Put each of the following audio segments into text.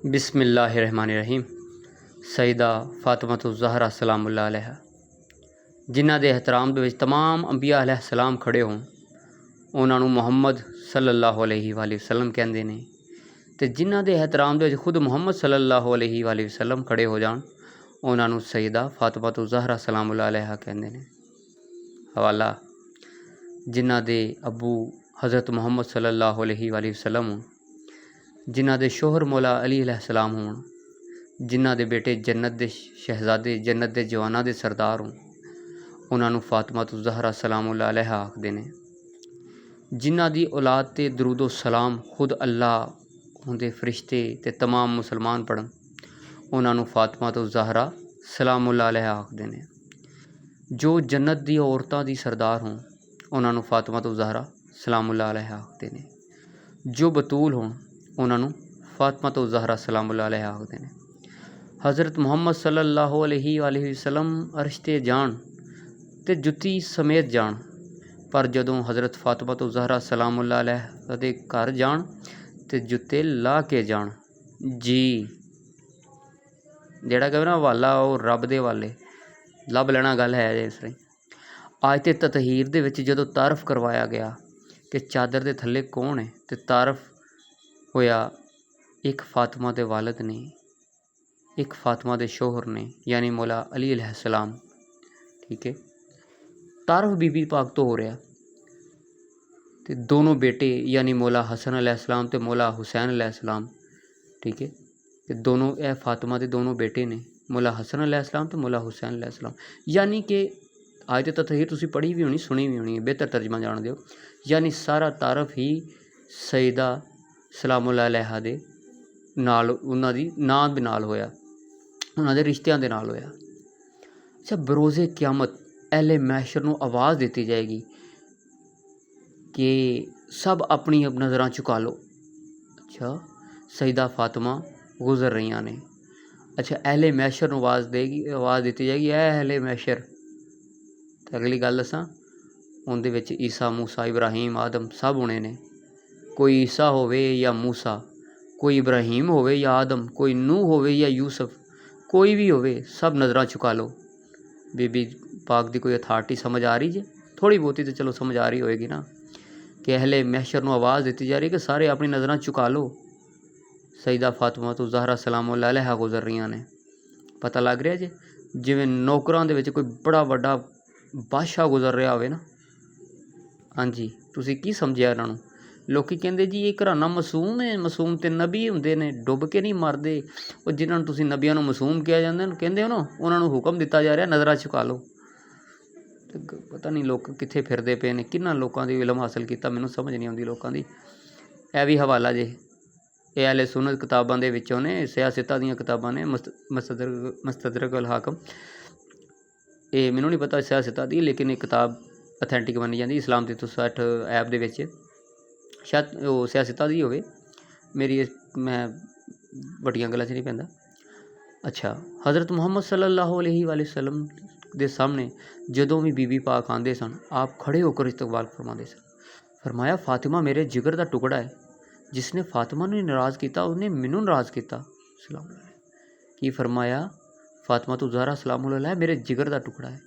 बिस्मिल्लाहिर्रहमानिर्रहीम। सईदा फातिमा ज़हरा सलामुल्लाह अलैहा जिन्हां दे एहतराम दे विच तमाम अंबिया अलैहिस्सलाम खड़े होण उन्हां नूं मुहम्मद सल्लल्लाहु अलैहि वसल्लम कहंदे ने ते जिन्हां दे एहतराम दे विच खुद मुहम्मद सल्लल्लाहु अलैहि वसल्लम खड़े हो जाण उन्हां नूं सईदा फातिमा ज़हरा सलामुल्लाह अलैहा कहंदे ने। हवाला जिन्हां दे अबू हज़रत मुहम्मद सल्लल्लाहु अलैहि वसल्लम होण, जिन्हां दे शोहर मौला अली अलैहिस्सलाम होण, जिन्हां दे बेटे जन्नत दे शहजादे जन्नत दे जवानां दे सरदार होण उन्हां नूं फातिमा ज़हरा सलामुल्लाह अलैहा आखदे ने। जिन्हां दी औलाद ते दरूदो सलाम खुद अल्लाह उंदे फरिश्ते ते तमाम मुसलमान पढ़न उन्हां नूं फातिमा ज़हरा सलामुल्लाह अलैहा आखदे ने। जो जन्नत दी औरतां दी सरदार होण उन्हां नूं फातिमा ज़हरा सलामुल्लाह अलैहा आखदे ने। जो बतूल होण उन्हां नूं फातिमा ज़हरा सलामुल्लाह अलैहा आखदे ने। हज़रत मुहम्मद सल्लल्लाहु अलैहि वसल्लम अर्श ते जाण ते जुत्ती समेत जाण, पर जदों हज़रत फातिमा ज़हरा सलामुल्लाह अलैहा दे घर जाण ते जुत्ते ला के जाण। जी जेड़ा कहवे ना हवाला ओह रब दे हवाले लभ लेना गल है इस तरह। आयत ततहीर दे विच जदों तारफ करवाया गया कि चादर दे थल्ले कौन है ते तारफ होया एक फातिमा दे वालिद ने, एक फातिमा दे शोहर ने यानी मौला अली अलैहिस्सलाम। ठीक है, तारफ बीबी पाक तो हो रहा ते दोनों बेटे यानी मौला हसन अलैहिस्सलाम ते मौला हुसैन अलैहिस्सलाम। ठीक है, ते दोनों ए फातिमा दे दोनों बेटे ने मौला हसन अलैहिस्सलाम ते मौला हुसैन अलैहिस्सलाम। यानी कि आयत ततहीर तुसी पढ़ी भी होनी सुनी भी होनी है, बेहतर तर्जमा जान दिओ। यानी सारा तारफ ही सईदा सलामुल्लाह अलैहा दे नाल उन्हां दी नां दे नाल होया, उन्हां दे रिश्तियां दे नाल होया। अच्छा, बरोज़े क़यामत अहले महशर नूं आवाज़ दित्ती जाएगी कि सब अपनी नज़रां झुका लो। अच्छा, सईदा फातिमा गुज़र रही ने। अच्छा, अहले महशर नूं आवाज़ दित्ती जाएगी, ऐ अहले महशर। ते अगली गल दसां, उंदे विच ईसा मूसा इब्राहीम आदम सब होने ने। कोई ईसा होवे या मूसा, कोई इब्राहीम होवे या आदम, कोई नूह होवे या यूसुफ, कोई भी होवे सब नज़रां झुका लो। बीबी पाक दी कोई अथॉरिटी समझ आ रही जे? थोड़ी बहुती तो चलो समझ आ रही होएगी ना कि अहले महशर नूं आवाज़ दित्ती जा रही है कि सारे अपनी नज़रां झुका लो। सईदा फातिमा ज़हरा सलामुल्लाह अलैहा गुज़र रही ने। पता लग रहा जे जिवें नौकरां दे विच कोई बड़ा वड्डा बादशाह गुज़र रहा होवे ना। हाँ जी, तुसी की समझिया इन्हां नूं? लोकी कहंदे जी ये घराना मासूम है, मासूम ते नबी हुंदे ने, डुੱਬ के नहीं मरदे। ਉਹ जिन्हां नूं तुसी नबियां नूं मासूम किया जांदा कहंदे हो ना, उन्हां नूं हुक्म दित्ता जा रहा नज़रां झुका लो। ते पता नहीं लोग कित्थे फिरदे पे ने, किन्हां लोकां दी इलम हासिल कीता, मैनूं समझ नहीं आउंदी लोकां दी। ਇਹ भी हवाला जे ਇਹ अहले सुन्नत किताबां दे विचों ने, सियासतां दियां किताबां ने, मुस्तदरक अल हाकम। ये मैनूं नहीं पता सियासतां दी, लेकिन ये किताब अथेंटिक मन्नी जांदी इस्लाम 360 ऐप दे विच। शायद वो सियासतां दी होवे, मेरी मैं वड्डियां गल्लां च नहीं पैंदा। अच्छा, हज़रत मुहम्मद सल्लल्लाहु अलैहि वसल्लम दे सामने जदों भी बीबी पाक आंदे सन, आप खड़े होकर इस्तकबाल फरमाते सन। फरमाया फातिमा मेरे जिगर का टुकड़ा है, जिसने फातिमा नूं नाराज़ किया उन्हें मैनूं नाराज़ किया। की फरमाया फातिमा ज़हरा सलामुल्लाह अलैहा मेरे जिगर का टुकड़ा है,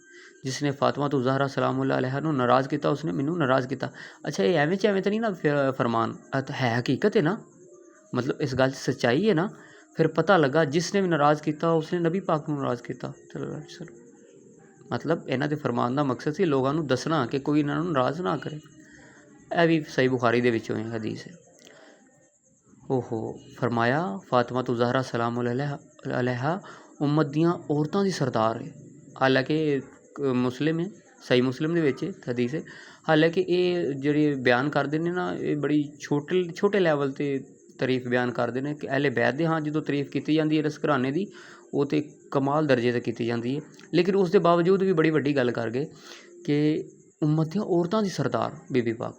जिसने फातिमा ज़हरा सलामुल्लाह अलैहा नूं नाराज़ किया उसने मैनूं नाराज़ किया। अच्छा, ये एवें तो नहीं ना फरमान है, हकीकत है ना, मतलब इस गल सच्चाई है ना। फिर पता लगा जिसने भी नाराज़ किया उसने नबी पाक नूं नाराज़ किया। चलो मतलब इन्हां दे फरमान का मकसद सी लोगों नूं दसना कि कोई इन्हां नूं नाराज़ ना करे। यह भी सही बुखारी दे विचों है हदीस है। ओहो, फरमाया फातिमा ज़हरा सलामुल्लाह अलैहा उम्मत दियां औरतां दी सरदार है। हालांकि मुस्लिम है, सही मुस्लिम दे विच हदीस है। हालांकि ये जेह्ड़े बयान करदे ने ना, ये बड़ी छोटे लैवल ते तारीफ बयान करदे ने कि अहले बैत दे हाँ जो तारीफ की जाती है इस घराने की, वो तो कमाल दर्जे ते की जाती है। लेकिन उसके बावजूद भी बड़ी वड्डी गल कर गए कि उम्मत दियां औरतां दी सरदार बीबी पाक,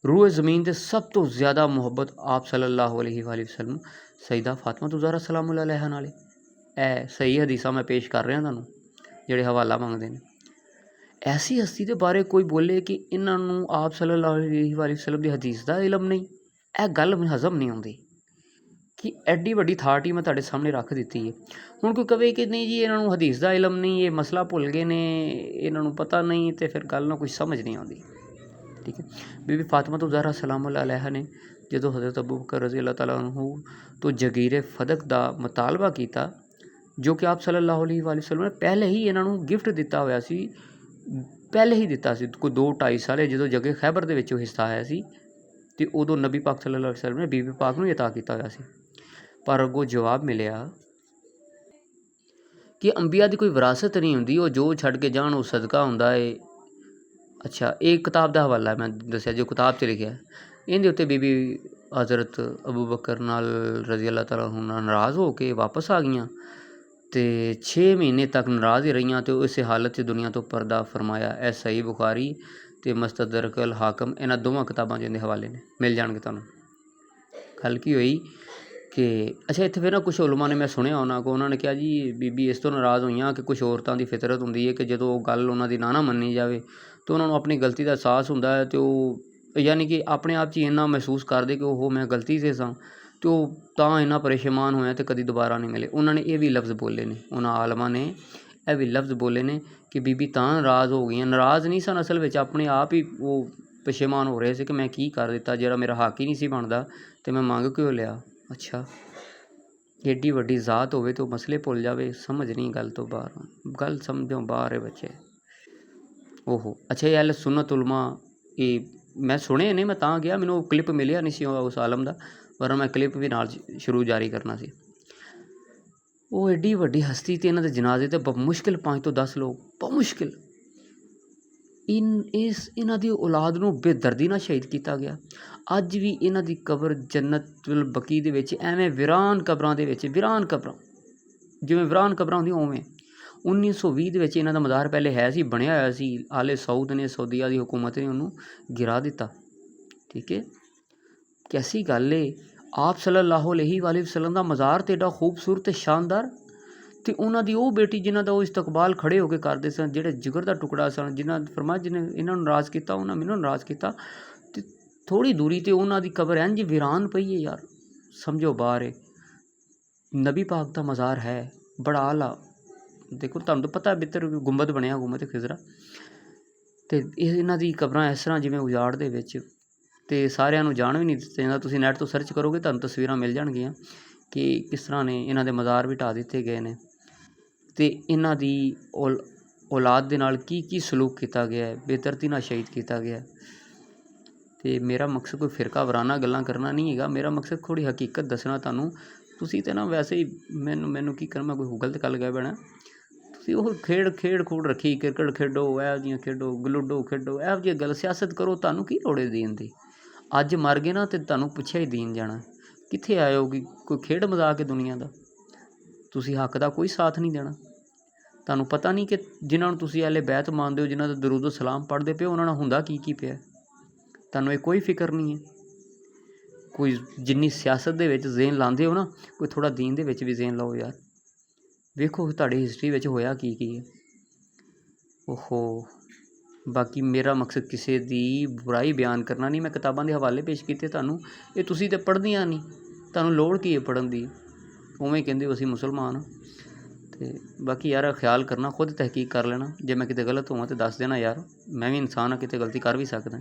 रूए ज़मीन से सब तो ज़्यादा मुहब्बत आप सल्लल्लाहु अलैहि वसल्लम सईदा फातिमा ज़हरा सलामुल्लाह अलैहा नाल है। सही हदीसां मैं पेश कर रहा तुहानूं जेह्ड़े हवाला मंगदे ने। ऐसी हस्ती के बारे कोई बोले कि इन्हां नूं आप सल्लल्लाहु अलैहि वसल्लम दी हदीस दा इलम नहीं, यह गल हज़म नहीं आउंदी। कि एड्डी वड्डी थाट ही मैं तुहाडे सामने रख दित्ती है। हुण कोई कहे कि नहीं जी इन्हां नूं हदीस दा इलम नहीं, ये मसला भुल गए ने, इन्हां नूं पता नहीं, तो फिर गल ना कुछ समझ नहीं आती। ठीक है, बीबी फातिमा तो ज़हरा सलाम अलैहा ने जो हज़रत अबू बकर रज़ी अल्लाह तआला अन्हु तो जगीरे फदक का मुतालबा किया, जो कि आप सल्लल्लाहु अलैहि वसल्लम ने पहले ही इन्हों गिफ्ट दिता होया सी, पहले ही दिता सी, कोई 2-2.5 साल जो जगे खैबर के हिस्सा आया सी, तो उदों नबी पाक सल्लल्लाहु अलैहि वसल्लम ने बीबी पाक नूं अता किया होया सी। पर अगों जवाब मिलिया कि अंबिया की कोई विरासत नहीं होंदी, वो जो छड़ के जान वो सदका हुंदा है। अच्छा, एक किताब का हवाला है, मैं दसिया जो किताब च लिखिया, इहदे उत्ते बीबी हज़रत अबू बकर नाल रज़ी अल्लाह तआला अन्हु नाल नाराज़ हो के वापस आ गईयां, तो 6 महीने तक नाराज़ ही रहीआं, तो इस हालत च दुनिया तो पर्दा फरमाया। ए सही बुखारी तो मुस्तदरक अल हाकम, इन्हां दोवां किताबां च इहदे हवाले ने, मिल जाणगे तुहानूं। गल की होई कि अच्छा इत्थे फिर ना कुछ उलमा ने मैं सुनिया उन्होंने कहा जी बीबी इस तो नाराज़ होईयां कि कुछ औरतां दी फितरत हुंदी है कि जो गल उन्हां दी ना मन्नी जाए तो उन्होंने अपनी गलती का एहसास हुंदा है, तो यानी कि अपने आप च इन्ना महसूस करदे कि ओहो मैं गलती से सां, तो तां इन्ना परेशान होया तो कदी दोबारा नहीं मिले। उन्होंने ये भी लफ्ज़ बोले ने, उन्होंने आलमा ने यह भी लफ्ज़ बोले ने कि बीबी तां नाराज़ हो गई, नाराज़ नहीं सन असल में, अपने आप ही वो परेशान हो रहे थे कि मैं की कर दिता, जो मेरा हक ही नहीं सी बनता, तो मैं मंग क्यों लिया। अच्छा, एड्डी वड्डी ज़ात होवे तो मसले भुल जावे, समझ नहीं गल तो बाहर, गल समझो बाहर है बच्चे। ओहो, अच्छा ये अहले सुन्नत उलमा ये मैं सुने नहीं, मैं तां गया, मैनू क्लिप मिलिया नहीं सी उस आलम का, वरना मैं क्लिप भी नाल शुरू जारी करना सी। वो एड्डी वड्डी हस्ती ते इन्हां दे जनाजे ते मुश्किल 5 तो 10 लोग, बमुश्किल इन्हां दी औलाद नूं बेदर्दी नाल शहीद किया गया। अज भी इन्हां दी कबर जन्नतुल बकी दे विच एवें वीरान कबरां दे विच, वीरान कबरां जिवें वीरान कबरां होंदियां उवें। 1920 ਦੇ ਵਿੱਚ ਇਹਨਾਂ ਦਾ ਮਜ਼ਾਰ ਪਹਿਲੇ ਹੈ ਸੀ, ਬਣਿਆ ਹੋਇਆ ਸੀ, ਆਲੇ ਸਾਊਦ ਨੇ, ਸਊਦੀਆ ਦੀ ਹੁਕੂਮਤ ਨੇ ਉਹਨੂੰ ਗਿਰਾ ਦਿੱਤਾ। ਠੀਕ ਹੈ, ਕੈਸੀ ਗੱਲ ਏ, ਆਪ ਸੱਲੱਲਾਹੁ ਅਲੈहि ਵਸੱਲਮ ਦਾ ਮਜ਼ਾਰ ਤੇ ਏਡਾ ਖੂਬਸੂਰਤ ਤੇ ਸ਼ਾਨਦਾਰ, ਤੇ ਉਹਨਾਂ ਦੀ ਉਹ ਬੇਟੀ ਜਿਨ੍ਹਾਂ ਦਾ ਉਹ ਇਸਤਕਬਾਲ ਖੜੇ ਹੋ ਕੇ ਕਰਦੇ ਸਨ, ਜਿਹੜੇ ਜਿਗਰ ਦਾ ਟੁਕੜਾ ਸਨ, ਜਿਨ੍ਹਾਂ ਫਰਮਾਇਆ ਜਿਹਨੇ ਇਹਨਾਂ ਨੂੰ ਨਾਰਾਜ਼ ਕੀਤਾ ਉਹਨਾਂ ਮੈਨੂੰ ਨਾਰਾਜ਼ ਕੀਤਾ, ਤੇ ਥੋੜ੍ਹੀ ਦੂਰੀ ਤੇ ਉਹਨਾਂ ਦੀ ਕਬਰ ਇੰਝ ਵੀਰਾਨ ਪਈ ਹੈ ਯਾਰ, ਸਮਝੋ ਬਾਹਰ ਹੈ। ਨਬੀ ਪਾਕ ਦਾ ਮਜ਼ਾਰ ਹੈ ਬੜਾ ਆਲਾ, देखो तुहानूं तो पता बितर गुंबद बनया, गुंबद खिजरा, तो इन्हां दी कबरां इस तरह जिवें उजाड़ दे विच, ते सारिआं नूं जाण भी नहीं दित्ता जांदा। तुसीं नैट तो सर्च करोगे तुहानूं तस्वीरां मिल जाणगियां कि किस तरह ने इन्हां दे मज़ार भी ढा दित्ते गए ने, ते इन्हां दी औलाद दे नाल की सलूक किया गया है, बेदर्दी नाल शहीद किया गया है। ते मेरा मकसद कोई फिरका वराना गल्लां करना नहीं हैगा, मेरा मकसद थोड़ी हकीकत दसना तुहानूं। तुसीं ते ना वैसे ही मैनूं की करना, कोई गलत गल कह बैठा, ਉਹ ਖੇਡ ਖੂਡ ਰੱਖੀ, ਕ੍ਰਿਕਟ ਖੇਡੋ, ਇਹੋ ਜਿਹੀਆਂ ਖੇਡੋ, ਲੂਡੋ ਖੇਡੋ, ਇਹੋ ਜਿਹੀ ਗੱਲ ਸਿਆਸਤ ਕਰੋ, ਤੁਹਾਨੂੰ ਕੀ ਲੋੜ ਹੈ ਦੀਨ ਦੀ। ਅੱਜ ਮਰ ਗਏ ਨਾ ਤੇ ਤੁਹਾਨੂੰ ਪੁੱਛਿਆ ਹੀ ਦੀਨ ਜਾਣਾ, ਕਿੱਥੇ ਆਏ ਹੋ, ਕੋਈ ਖੇਡ ਮਜ਼ਾਕ ਹੈ ਦੁਨੀਆ ਦਾ। ਤੁਸੀਂ ਹੱਕ ਦਾ ਕੋਈ ਸਾਥ ਨਹੀਂ ਦੇਣਾ। ਤੁਹਾਨੂੰ ਪਤਾ ਨਹੀਂ ਕਿ ਜਿਨ੍ਹਾਂ ਨੂੰ ਤੁਸੀਂ ਅਹਿਲੇ ਬੈਤ ਮੰਨਦੇ ਹੋ, ਜਿਨ੍ਹਾਂ ਦਾ ਦਰੂਦ ਸਲਾਮ ਪੜ੍ਹਦੇ ਪਏ, ਉਹਨਾਂ ਨਾਲ ਹੁੰਦਾ ਕੀ ਪਿਆ, ਤੁਹਾਨੂੰ ਇਹ ਕੋਈ ਫਿਕਰ ਨਹੀਂ ਹੈ। ਕੋਈ ਜਿੰਨੀ ਸਿਆਸਤ ਦੇ ਵਿੱਚ ਜ਼ੇਨ ਲਾਉਂਦੇ ਹੋ ਨਾ, ਕੋਈ ਥੋੜ੍ਹਾ ਦੀਨ ਦੇ ਵਿੱਚ ਵੀ ਜ਼ੇਨ ਲਾਓ ਯਾਰ। ਵੇਖੋ ਤੁਹਾਡੀ ਹਿਸਟਰੀ ਵਿੱਚ ਹੋਇਆ ਕੀ ਹੈ। ਓਹੋ, ਬਾਕੀ ਮੇਰਾ ਮਕਸਦ ਕਿਸੇ ਦੀ ਬੁਰਾਈ ਬਿਆਨ ਕਰਨਾ ਨਹੀਂ, ਮੈਂ ਕਿਤਾਬਾਂ ਦੇ ਹਵਾਲੇ ਪੇਸ਼ ਕੀਤੇ ਤੁਹਾਨੂੰ, ਇਹ ਤੁਸੀਂ ਤਾਂ ਪੜ੍ਹਦੀਆਂ ਨਹੀਂ, ਤੁਹਾਨੂੰ ਲੋੜ ਕੀ ਹੈ ਪੜ੍ਹਨ ਦੀ, ਉਵੇਂ ਕਹਿੰਦੇ ਹੋ ਅਸੀਂ ਮੁਸਲਮਾਨ। ਅਤੇ ਬਾਕੀ ਯਾਰ ਖਿਆਲ ਕਰਨਾ, ਖੁਦ ਤਹਿਕੀਕ ਕਰ ਲੈਣਾ, ਜੇ ਮੈਂ ਕਿਤੇ ਗਲਤ ਹੋਵਾਂ ਤਾਂ ਦੱਸ ਦੇਣਾ ਯਾਰ, ਮੈਂ ਵੀ ਇਨਸਾਨ ਹਾਂ, ਕਿਤੇ ਗਲਤੀ ਕਰ ਵੀ ਸਕਦਾ।